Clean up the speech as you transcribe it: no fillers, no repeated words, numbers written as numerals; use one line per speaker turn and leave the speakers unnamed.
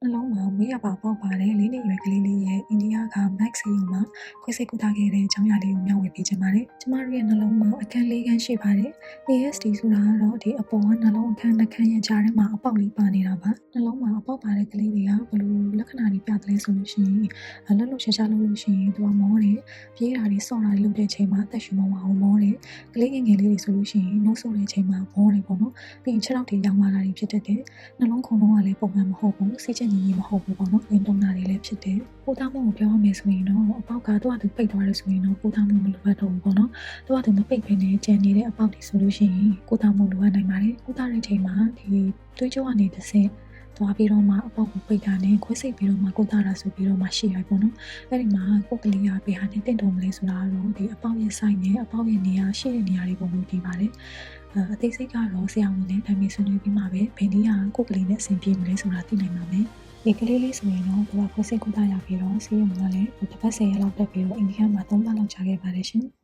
နှလုံးမှာမွေးရပါပေါက်ပါတယ်၄နှစ်ရွယ်ကလေးလေးရဲ့အိန္ဒိယက Max ဆေးရုံမှာခွဲစိတ်ကုသခဲ့တဲ့အကြောင်းအရာလေးကိုမျှဝေပေးချင်ပါတယ်။ကျမတို့ရဲ့နှလုံးမှာအခန်း၄ခန်းရှိပါတယ်။ ASD ဆိုတာကတော့ဒီအပေါ်ကနှလုံးအခန်းနှစ်ခန်းရဲ့ကြားထဲမှာအပေါက်လေးပါနေတာပါ။နှလုံးမှာအပေါက်ပါတဲ့ကလေးတွေကဘယ်လိုလက္ခဏာတွေပြသလဲဆိုလို့ရှိရင်လှုပ်ရှားလုပ်လို့ရှိရင်သူကမောတယ်။ပြေးတာတွေဆော့တာတွေလုပ်တဲ့အချိန်မှာအသက်ရှူမောအောင်မောတယ်။ကလေးငယ်လေးတွေဆိုလို့ရှိရင်နှုတ်ဆော့တဲ့အချိန်မှာမောတယ်ပေါ့နော်။ပြီးရင်ခြေထောက်တွေရောင်လာတာတွေဖြစ်တတ်တယ်။နှလုံးခုန်တော့ကလည်းပုံမှန်မဟုတ်ဘူး။စိတ်ချက်ညီညီမဟုတ်ဘူးပေါ့နော်။ဝင်တုံတာတွေလည်းဖြစ်တယ်။ပိုးသားမှုကိုပြောရမယ်ဆိုရင်တော့အပေါက်ကသူ့အတူပိတ်သွားတယ်ဆိုရင်တော့ပိုးသားမှုမလိုအပ်တော့ဘူးပေါ့နော်။သူ့အတူမပိတ်ဘဲနဲ့ကျန်နေတဲ့အပေါက်တွေဆိုလို့ရှိရင်ပိုးသားမှုလိုအပ်နိုင်ပါတယ်။ပိုးသားတဲ့အချိန်မှာဒီသွေးကြောကနေတစ်ဆင့်သွားပြီးတော့မှအပေါက်ကိုပိတ်တာနဲ့ခွဲစိတ်ပြီးတော့မှကုသတာဆိုပြီးတော့မှရှိရပေါ့နော်။အဲ့ဒီမှာကိုယ်ကလေးကဘယ်ဟာနဲ့တင့်တော်မလဲဆိုတာတော့ဒီအပေါက်ရဲ့ size နဲ့အပေါက်ရဲ့နေရာရှိတဲ့နေရာတွေပုံလို့ဒီပါတယ်။အသေးစိတ်ကတော့ဆရာဝန်နဲ့တိုင်ပင်ဆွေးနွေးပြီးမှပဲဘယ်နည်းဟာကိုယ်ကလေးနဲ့အဆင်ပြေမလဲဆိုတာသိနိုင်မှာပဲ။ဒီကလေးလေးဆိုရင်တော့သူကခွဲစိတ်ကုသရပြီးတော့ဆေးရုံကလည်းတစ်ပတ်10ရက်လောက်တက်ပြီးတော့အိန္ဒိယမှာ3ပတ်လောက်ကြာခဲ့ပါတယ်ရှင်။